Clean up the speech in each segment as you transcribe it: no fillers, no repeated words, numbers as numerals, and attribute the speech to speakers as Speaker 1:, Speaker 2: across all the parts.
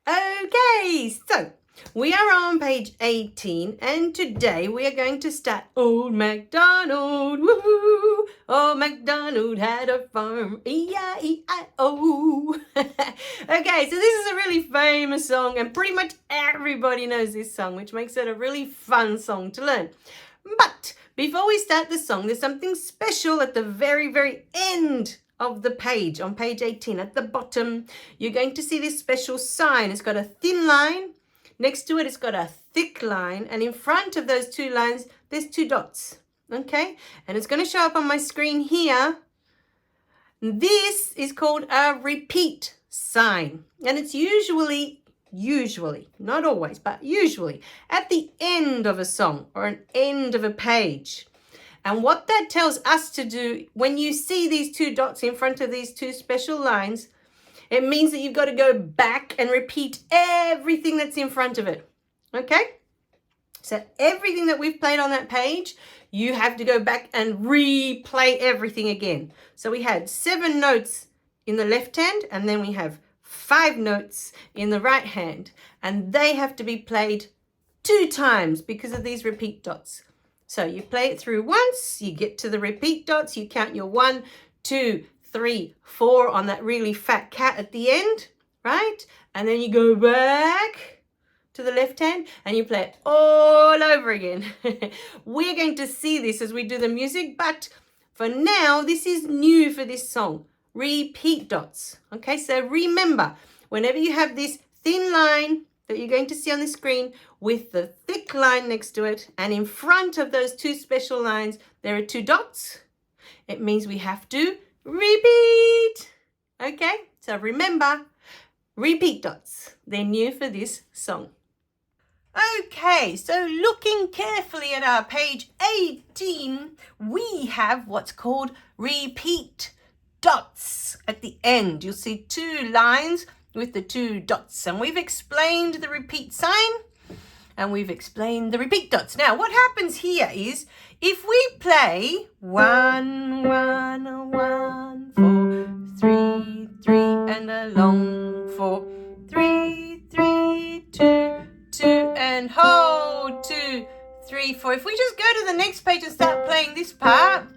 Speaker 1: Okay, so we are on page 18 and today we are going to start Old MacDonald, woohoo! Old MacDonald had a farm, E-I-E-I-O. Okay, so this is a really famous song and pretty much everybody knows this song, which makes it a really fun song to learn. But before we start the song, there's something special at the very end of the page, on page 18. At the bottom, you're going to see this special sign. It's got a thin line. Next to it, it's got a thick line. And in front of those two lines, there's two dots. Okay? And it's going to show up on my screen here. This is called a repeat sign. And it's usually, not always, but usually at the end of a song or an end of a page. And what that tells us to do, when you see these two dots in front of these two special lines, it means that you've got to go back and repeat everything that's in front of it. Okay? So everything that we've played on that page, you have to go back and replay everything again. So we had 7 notes in the left hand, and then we have 5 notes in the right hand. And they have to be played 2 times because of these repeat dots. So you play it through once, you get to the repeat dots, you count your 1, 2, 3, 4 on that really fat cat at the end, right? And then you go back to the left hand and you play it all over again. We're going to see this as we do the music, but for now, this is new for this song, repeat dots. Okay, so remember, whenever you have this thin line that you're going to see on the screen with the thick line next to it, and in front of those 2 special lines, there are 2 dots. It means we have to repeat. Okay, so remember, repeat dots. They're new for this song. Okay, so looking carefully at our page 18, we have what's called repeat dots at the end. You'll see 2 lines with the 2 dots, and we've explained the repeat sign and we've explained the repeat dots. Now what happens here is if we play 1 1 1 4 3 3 and a long 4 3 3 2 2 and hold 2 3 4. If we just go to the next page and start playing this part,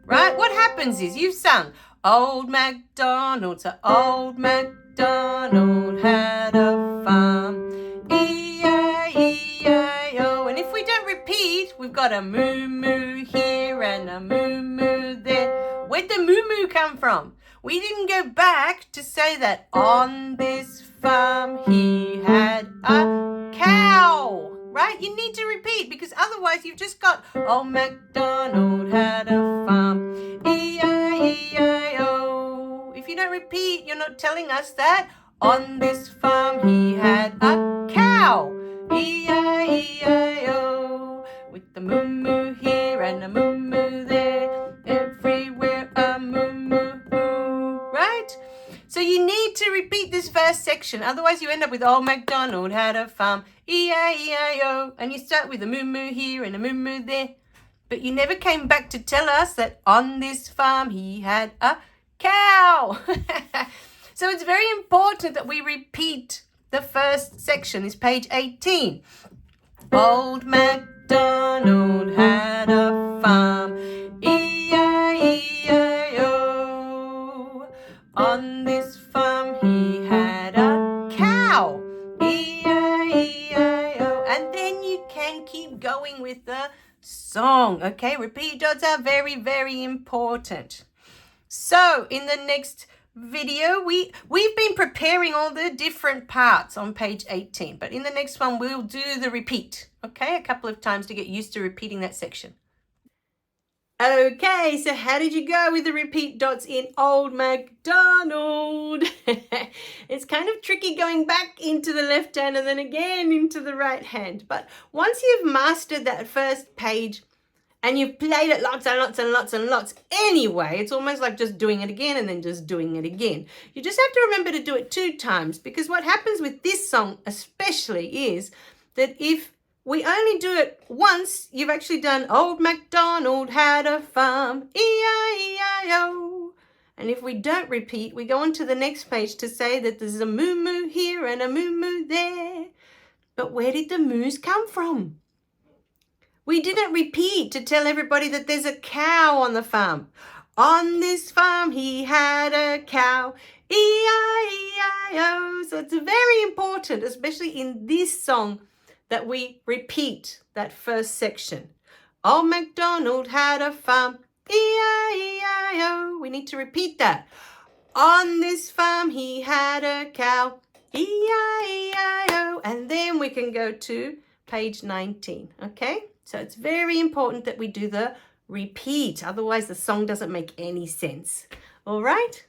Speaker 1: right, what happens is you've sung Old MacDonald, so Old MacDonald had a farm, E-I-E-I-O. And if we don't repeat, we've got a moo-moo here and a moo-moo there. Where'd the moo-moo come from? We didn't go back to say that on this farm he had a cow, right? You need to repeat because otherwise you've just got Old MacDonald had a farm, E-I-E-I-O. If you don't repeat, you're not telling us that on this farm he had a cow, E-I-E-I-O. With the moo-moo here and a moo-moo there, everywhere a moo-moo, right? So you need to repeat this first section, otherwise you end up with Old MacDonald had a farm, E-I-E-I-O, and you start with a moo-moo here and a moo-moo there. But you never came back to tell us that on this farm he had a cow. So it's very important that we repeat the first section, this page 18. Old MacDonald had a farm, E-I-E-I-O. On this farm he had a cow, E-I-E-I-O. And then you can keep going with the song. Okay, repeat dots are very important. So in the next video, we've been preparing all the different parts on page 18, but in the next one we'll do the repeat, okay, a couple of times to get used to repeating that section. Okay, so how did you go with the repeat dots in Old MacDonald? It's kind of tricky going back into the left hand and then again into the right hand. But once you've mastered that first page and you've played it lots and lots anyway, it's almost like just doing it again and then just doing it again. You just have to remember to do it 2 times because what happens with this song especially is that if we only do it once, you've actually done Old MacDonald had a farm, E-I-E-I-O. And if we don't repeat, we go on to the next page to say that there's a moo-moo here and a moo-moo there. But where did the moos come from? We didn't repeat to tell everybody that there's a cow on the farm. On this farm he had a cow, E-I-E-I-O. So it's very important, especially in this song, that we repeat that first section. Old MacDonald had a farm, E-I-E-I-O. We need to repeat that. On this farm he had a cow, E-I-E-I-O. And then we can go to page 19, okay? So it's very important that we do the repeat. Otherwise, the song doesn't make any sense. All right?